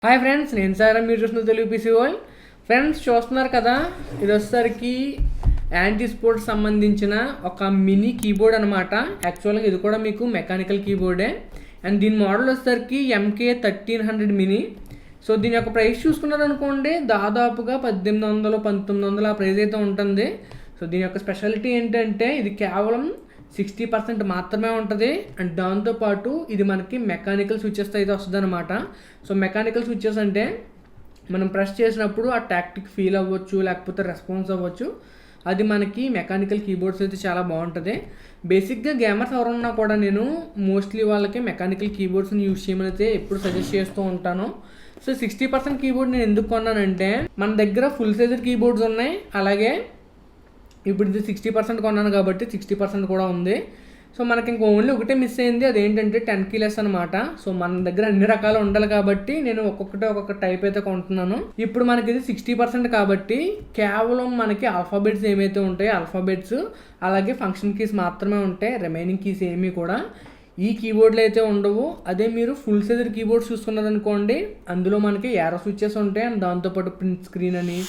Hi friends, నేను sir. మీరు చూసిన తెలుగు పీసీ వరల్డ్. ఫ్రెండ్స్ చూస్తున్నారు కదా, ఇది వచ్చేసరికి యాంటీ స్పోర్ట్స్ సంబంధించిన ఒక మినీ కీబోర్డ్ అనమాట. యాక్చువల్గా ఇది కూడా మీకు మెకానికల్ కీబోర్డే. అండ్ దీని మోడల్ వచ్చేసరికి MK1300 మినీ. సో దీని యొక్క ప్రైస్ చూసుకున్నారనుకోండి, దాదాపుగా 1800-1900 ఆ ప్రైస్ అయితే ఉంటుంది. సో దీని యొక్క స్పెషాలిటీ ఏంటంటే ఇది కేవలం 60% మాత్రమే ఉంటుంది. అండ్ దాంతోపాటు ఇది మనకి మెకానికల్ స్విచ్చెస్తో అయితే వస్తుంది అనమాట. సో మెకానికల్ స్విచ్చెస్ అంటే మనం ప్రెస్ చేసినప్పుడు ఆ టాక్టిక్ ఫీల్ అవ్వచ్చు, లేకపోతే రెస్పాన్స్ అవ్వచ్చు. అది మనకి మెకానికల్ కీబోర్డ్స్ అయితే చాలా బాగుంటుంది. బేసిక్గా గేమర్స్ ఎవరున్నా కూడా నేను మోస్ట్లీ వాళ్ళకి మెకానికల్ కీబోర్డ్స్ని యూజ్ చేయమని అయితే ఎప్పుడు సజెస్ట్ చేస్తూ ఉంటాను. సో 60% కీబోర్డ్ నేను ఎందుకు కొన్నానంటే, మన దగ్గర ఫుల్ సైజ్ కీబోర్డ్స్ ఉన్నాయి, అలాగే ఇప్పుడు ఇది 60% కొన్నాను కాబట్టి 60% కూడా ఉంది. సో మనకి ఇంక ఓన్లీ ఒకటే మిస్ అయింది, అదేంటంటే 10 keyless అనమాట. సో మన దగ్గర అన్ని రకాలు ఉండాలి కాబట్టి నేను ఒక్కొక్క టైప్ అయితే కొంటున్నాను. ఇప్పుడు మనకి ఇది 60% కాబట్టి కేవలం మనకి ఆల్ఫాబెట్స్ ఏమైతే ఉంటాయో ఆల్ఫాబెట్స్, అలాగే ఫంక్షన్ కీస్ మాత్రమే ఉంటాయి. రిమైనింగ్ కీస్ ఏమీ కూడా ఈ కీబోర్డ్లో అయితే ఉండవు. అదే మీరు ఫుల్ సైజ్ కీబోర్డ్స్ చూసుకున్నారనుకోండి, అందులో మనకి యారో స్విచ్చెస్ ఉంటాయి. అండ్ దాంతోపాటు ప్రింట్ స్క్రీన్ అని,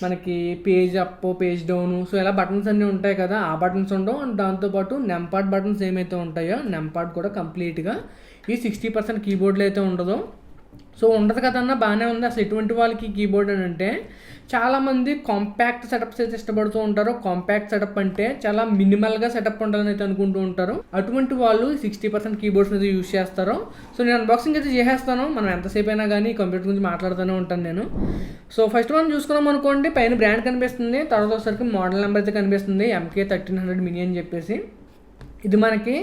మనకి page up, page down, so ఇలా బటన్స్ అన్నీ ఉంటాయి కదా, ఆ బటన్స్ ఉండవు. అండ్ దాంతోపాటు నెంపాడ్ బటన్స్ ఏమైతే ఉంటాయో నెంపాడ్ కూడా కంప్లీట్గా ఈ 60% కీబోర్డ్లో అయితే ఉండదు. సో ఉండదు కదన్నా, బాగానే ఉంది. అసలు ఎటువంటి వాళ్ళకి కీబోర్డ్ అని అంటే, చాలామంది కాంపాక్ట్ సెటప్స్ అయితే ఇష్టపడుతూ ఉంటారు. కాంపాక్ట్ సెటప్ అంటే చాలా మినిమల్గా సెటప్ ఉండాలని అయితే అనుకుంటూ ఉంటారు. అటువంటి వాళ్ళు 60% కీబోర్డ్స్ అయితే యూజ్ చేస్తారు. సో నేను అన్బాక్సింగ్ అయితే చేసేస్తాను. మనం ఎంతసేపు అయినా కానీ కంప్యూటర్ గురించి మాట్లాడుతూనే ఉంటాను నేను. సో ఫస్ట్ మనం చూసుకున్నాం అనుకోండి, పైన బ్రాండ్ కనిపిస్తుంది, తర్వాత వచ్చేసరికి మోడల్ నెంబర్ అయితే కనిపిస్తుంది, MK1300 మినీ అని చెప్పేసి. ఇది మనకి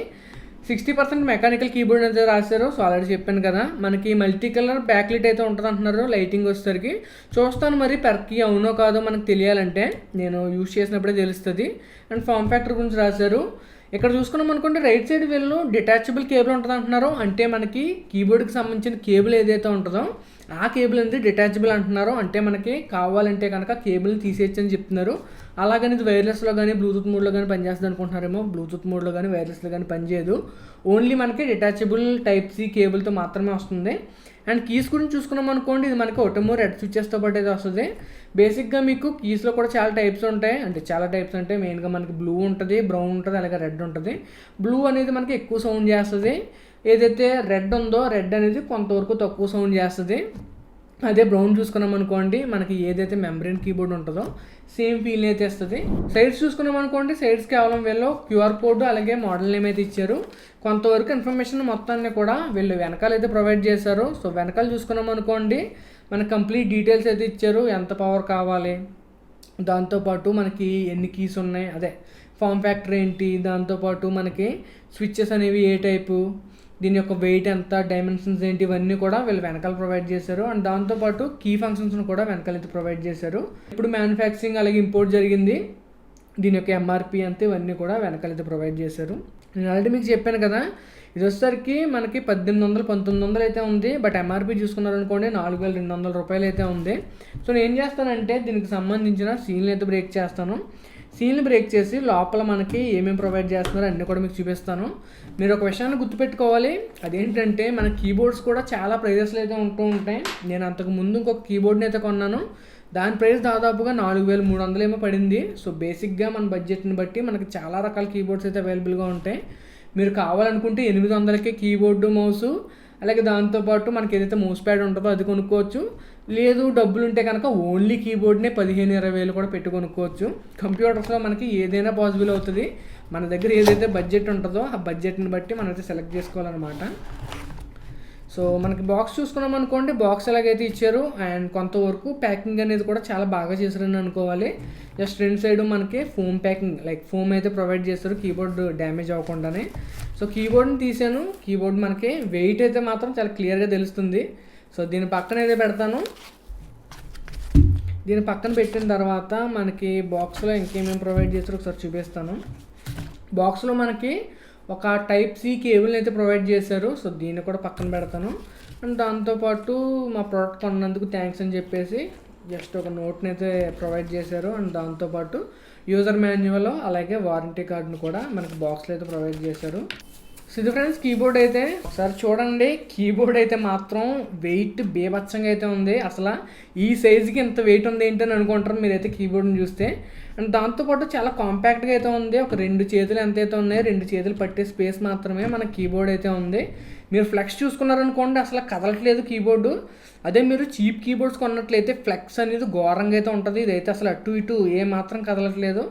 60% మెకానికల్ కీబోర్డ్ అయితే రాశారు. సో ఆల్రెడీ చెప్పాను కదా, మనకి మల్టీ కలర్ బ్యాక్లైట్ అయితే ఉంటుంది అంటున్నారు. లైటింగ్ వచ్చేసరికి చూస్తాను, మరి పెర్కి అవునో కాదో మనకు తెలియాలంటే నేను యూజ్ చేసినప్పుడే తెలుస్తుంది. అండ్ ఫామ్ ఫ్యాక్టర్ గురించి రాశారు. ఇక్కడ చూసుకున్నాం అనుకుంటే రైట్ సైడ్ వీళ్ళు డిటాచబుల్ కేబుల్ ఉంటుంది అంటున్నారు. అంటే మనకి కీబోర్డ్కి సంబంధించిన కేబుల్ ఏదైతే ఉంటుందో ఆ కేబుల్ అనేది డిటాచబుల్ అంటున్నారు. అంటే మనకి కావాలంటే కనుక కేబుల్ని తీసేయచ్చు అని చెప్తున్నారు. అలాగని ఇది వైర్లెస్లో కానీ బ్లూటూత్ మోడ్లో కానీ పనిచేస్తుంది అనుకుంటున్నారేమో. బ్లూటూత్ మోడ్లో కానీ వైర్లెస్లో కానీ పనిచేయదు. ఓన్లీ మనకి డిటాచబుల్ టైప్ సి కేబుల్తో మాత్రమే వస్తుంది. అండ్ కీస్ గురించి చూసుకున్నాం అనుకోండి, ఇది మనకి ఒకటేమో రెడ్ స్విచ్చెస్తో పాటు అయితే వస్తుంది. బేసిక్గా మీకు కీస్లో కూడా చాలా టైప్స్ ఉంటాయి. అంటే చాలా టైప్స్ అంటే మెయిన్గా మనకి బ్లూ ఉంటుంది, బ్రౌన్ ఉంటుంది, అలాగే రెడ్ ఉంటుంది. బ్లూ అనేది మనకి ఎక్కువ సౌండ్ చేస్తుంది. ఏదైతే రెడ్ ఉందో రెడ్ అనేది కొంతవరకు తక్కువ సౌండ్ చేస్తుంది. అదే బ్రౌన్ చూసుకున్నాం అనుకోండి, మనకి ఏదైతే మెంబ్రెయిన్ కీబోర్డ్ ఉంటుందో సేమ్ ఫీల్ అయితే ఇస్తుంది. సైడ్స్ చూసుకున్నాం అనుకోండి, సైడ్స్ కేవలం వీళ్ళు QR కోడ్ అలాగే మోడల్ నేమ్ అయితే ఇచ్చారు. కొంతవరకు ఇన్ఫర్మేషన్ మొత్తాన్ని కూడా వీళ్ళు వెనకాల అయితే ప్రొవైడ్ చేశారు. సో వెనకాల చూసుకున్నాం అనుకోండి, మనకి కంప్లీట్ డీటెయిల్స్ అయితే ఇచ్చారు. ఎంత పవర్ కావాలి, దాంతోపాటు మనకి ఎన్ని కీస్ ఉన్నాయి, అదే ఫామ్ ఫ్యాక్టర్ ఏంటి, దాంతోపాటు మనకి స్విచ్చెస్ అనేవి ఏ టైపు, దీని యొక్క వెయిట్ ఎంత, డైమెన్షన్స్ ఏంటి, ఇవన్నీ కూడా వీళ్ళు వెనకాల ప్రొవైడ్ చేశారు. అండ్ దాంతోపాటు కీ ఫంక్షన్స్ను కూడా వెనకాల అయితే ప్రొవైడ్ చేశారు. ఇప్పుడు మ్యానుఫ్యాక్చరింగ్ అలాగే ఇంపోర్ట్ జరిగింది, దీని యొక్క MRP అంతే, ఇవన్నీ కూడా వెనకాల అయితే ప్రొవైడ్ చేశారు. నేను ఆల్రెడీ మీకు చెప్పాను కదా, ఇది వచ్చేసరికి మనకి 1800-1900 అయితే ఉంది. బట్ MRP చూసుకున్నారనుకోండి 4200 రూపాయలు అయితే ఉంది. సో నేను ఏం చేస్తానంటే, దీనికి సంబంధించిన సీల్ని అయితే బ్రేక్ చేస్తాను. సీల్ని బ్రేక్ చేసి లోపల మనకి ఏమేమి ప్రొవైడ్ చేస్తున్నారో అన్నీ కూడా మీకు చూపిస్తాను. మీరు ఒక విషయాన్ని గుర్తుపెట్టుకోవాలి, అదేంటంటే మన కీబోర్డ్స్ కూడా చాలా ప్రైజెస్లో అయితే ఉంటూ ఉంటాయి. నేను అంతకు ముందు ఇంకొక కీబోర్డ్ని అయితే కొన్నాను, దాని ప్రైస్ దాదాపుగా 4300 ఏమో పడింది. సో బేసిక్గా మన బడ్జెట్ని బట్టి మనకి చాలా రకాల కీబోర్డ్స్ అయితే అవైలబుల్గా ఉంటాయి. మీరు కావాలనుకుంటే 800కే కీబోర్డు, మౌసు, అలాగే దాంతోపాటు మనకి ఏదైతే మౌస్ ప్యాడ్ ఉంటుందో అది కొనుక్కోవచ్చు. లేదు డబ్బులు ఉంటే కనుక ఓన్లీ కీబోర్డ్నే 15,000-20,000 వేలు కూడా పెట్టి కొనుక్కోవచ్చు. కంప్యూటర్స్లో మనకి ఏదైనా పాసిబుల్ అవుతుంది. మన దగ్గర ఏదైతే బడ్జెట్ ఉంటుందో ఆ బడ్జెట్ని బట్టి మనమైతే సెలెక్ట్ చేసుకోవాలన్నమాట. సో మనకి బాక్స్ చూసుకున్నాం అనుకోండి, బాక్స్ ఎలాగైతే ఇచ్చారు. అండ్ కొంతవరకు ప్యాకింగ్ అనేది కూడా చాలా బాగా చేశారని అనుకోవాలి. జస్ట్ రెండు సైడ్ మనకి ఫోమ్ ప్యాకింగ్, లైక్ ఫోమ్ అయితే ప్రొవైడ్ చేస్తారు కీబోర్డ్ డ్యామేజ్ అవ్వకుండానే. సో కీబోర్డ్ని తీసాను, కీబోర్డ్ మనకి వెయిట్ అయితే మాత్రం చాలా క్లియర్గా తెలుస్తుంది. సో దీని పక్కన అయితే పెడతాను. దీని పక్కన పెట్టిన తర్వాత మనకి బాక్స్లో ఇంకేమేమి ప్రొవైడ్ చేస్తారో ఒకసారి చూపిస్తాను. బాక్స్లో మనకి ఒక టైప్ సి కేబుల్ని అయితే ప్రొవైడ్ చేశారు. సో దీన్ని కూడా పక్కన పెడతాను. అండ్ దాంతోపాటు మా ప్రోడక్ట్ కొన్నందుకు థ్యాంక్స్ అని చెప్పేసి జస్ట్ ఒక నోట్ని అయితే ప్రొవైడ్ చేశారు. అండ్ దాంతోపాటు యూజర్ మాన్యువల్ అలాగే వారంటీ కార్డును కూడా మనకి బాక్స్లో అయితే ప్రొవైడ్ చేశారు. సో ఇది ఫ్రెండ్స్ కీబోర్డ్ అయితే ఒకసారి చూడండి. కీబోర్డ్ అయితే మాత్రం వెయిట్ బీభత్సంగా అయితే ఉంది. అసలు ఈ సైజుకి ఎంత వెయిట్ ఉంది ఏంటని అనుకుంటారు మీరైతే కీబోర్డ్ని చూస్తే. అండ్ దాంతోపాటు చాలా కాంపాక్ట్గా అయితే ఉంది. ఒక 2 చేతులు ఎంతైతే ఉన్నాయి, 2 చేతులు పట్టే స్పేస్ మాత్రమే మన కీబోర్డ్ అయితే ఉంది. మీరు ఫ్లెక్స్ చూసుకున్నారనుకోండి, అసలు కదలట్లేదు కీబోర్డు. అదే మీరు చీప్ కీబోర్డ్స్ కొన్నట్లయితే ఫ్లెక్స్ అనేది ఘోరంగా అయితే ఉంటుంది. ఇదైతే అసలు అటు ఇటు ఏ మాత్రం కదలట్లేదు.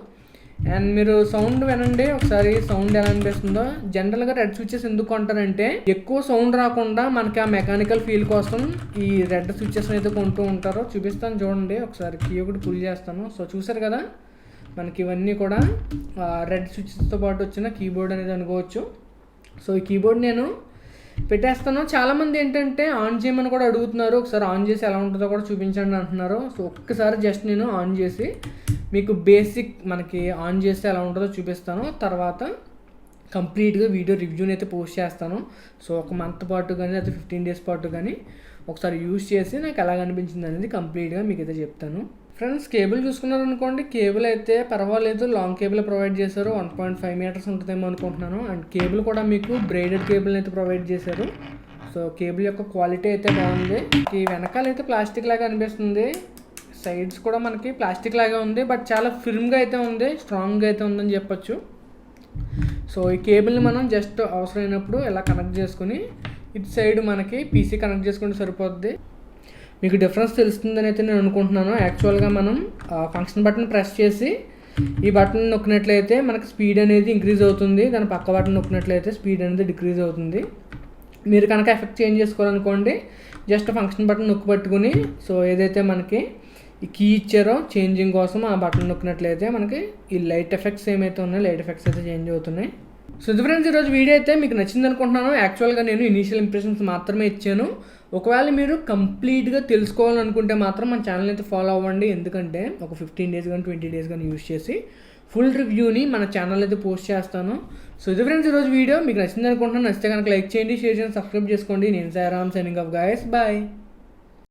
అండ్ మీరు సౌండ్ వినండి ఒకసారి, సౌండ్ ఎలా అనిపిస్తుందో. జనరల్గా రెడ్ స్విచెస్ ఎందుకు కొంటారంటే ఎక్కువ సౌండ్ రాకుండా మనకి ఆ మెకానికల్ ఫీల్ కోసం ఈ రెడ్ స్విచెస్ అయితే కొంటూ ఉంటారు. చూపిస్తాను చూడండి ఒకసారి. కీ ఒకటి పుల్ చేస్తాను. సో చూసారు కదా, మనకి ఇవన్నీ కూడా రెడ్ స్విచెస్తో పాటు వచ్చిన కీబోర్డ్ అనేది అనుకోవచ్చు. సో ఈ కీబోర్డ్ నేను పెట్టేస్తాను. చాలామంది ఏంటంటే ఆన్ చేయమని కూడా అడుగుతున్నారు. ఒకసారి ఆన్ చేసి ఎలా ఉంటుందో కూడా చూపించండి అంటున్నారు. సో ఒక్కసారి జస్ట్ నేను ఆన్ చేసి మీకు బేసిక్ మనకి ఆన్ చేస్తే ఎలా ఉంటుందో చూపిస్తాను. తర్వాత కంప్లీట్గా వీడియో రివ్యూని అయితే పోస్ట్ చేస్తాను. సో ఒక మంత్ పాటు కానీ లేదా 15 days పాటు కానీ ఒకసారి యూజ్ చేసి నాకు ఎలా అనిపించింది అనేది కంప్లీట్గా మీకు అయితే చెప్తాను. ఫ్రెండ్స్ కేబుల్ చూసుకున్నారనుకోండి, కేబుల్ అయితే పర్వాలేదు, లాంగ్ కేబుల్ ప్రొవైడ్ చేశారు. 1.5 meters ఉంటుందేమో అనుకుంటున్నాను. అండ్ కేబుల్ కూడా మీకు బ్రైడెడ్ కేబుల్ని అయితే ప్రొవైడ్ చేశారు. సో కేబుల్ యొక్క క్వాలిటీ అయితే బాగుంది. ఈ వెనకాల అయితే ప్లాస్టిక్ లాగా అనిపిస్తుంది, సైడ్స్ కూడా మనకి ప్లాస్టిక్ లాగా ఉంది, బట్ చాలా ఫిర్మ్గా అయితే ఉంది, స్ట్రాంగ్గా అయితే ఉందని చెప్పొచ్చు. సో ఈ కేబుల్ని మనం జస్ట్ అవసరమైనప్పుడు ఇలా కనెక్ట్ చేసుకుని ఇటు సైడ్ మనకి పీసీ కనెక్ట్ చేసుకుంటే సరిపోద్ది. మీకు డిఫరెన్స్ తెలుస్తుందని అయితే నేను అనుకుంటున్నాను. యాక్చువల్గా మనం ఫంక్షన్ బటన్ ప్రెస్ చేసి ఈ బటన్ నొక్కినట్లయితే మనకి స్పీడ్ అనేది ఇంక్రీజ్ అవుతుంది, దాని పక్క బటన్ నొక్కినట్లయితే స్పీడ్ అనేది డిక్రీజ్ అవుతుంది. మీరు కనుక ఎఫెక్ట్ చేంజ్ చేసుకోవాలనుకోండి, జస్ట్ ఫంక్షన్ బటన్ నొక్కి పట్టుకుని సో ఏదైతే మనకి ఈ కీ ఇచ్చారో చేంజింగ్ కోసం ఆ బటన్ నొక్కినట్లయితే మనకి ఈ లైట్ ఎఫెక్ట్స్ ఏమైతే ఉన్నాయో లైట్ ఎఫెక్ట్స్ అయితే చేంజ్ అవుతున్నాయి. సో ఇది ఫ్రెండ్స్ ఈరోజు వీడియో అయితే మీకు నచ్చింది అనుకుంటున్నాను. యాక్చువల్గా నేను ఇనీషియల్ ఇంప్రెషన్స్ మాత్రమే ఇచ్చాను. ఒకవేళ మీరు కంప్లీట్గా తెలుసుకోవాలనుకుంటే మాత్రం మన ఛానల్ అయితే ఫాలో అవ్వండి. ఎందుకంటే ఒక 15 days కానీ 20 days కానీ యూజ్ చేసి ఫుల్ రివ్యూని మన ఛానల్ అయితే పోస్ట్ చేస్తాను. సో ఇది ఫ్రెండ్స్ ఈరోజు వీడియో మీకు నచ్చింది అనుకుంటున్నాను. నచ్చితే కనుక లైక్ చేయండి, షేర్ చేయండి, సబ్స్క్రైబ్ చేసుకోండి. నేను Sairam, signing off guys, bye.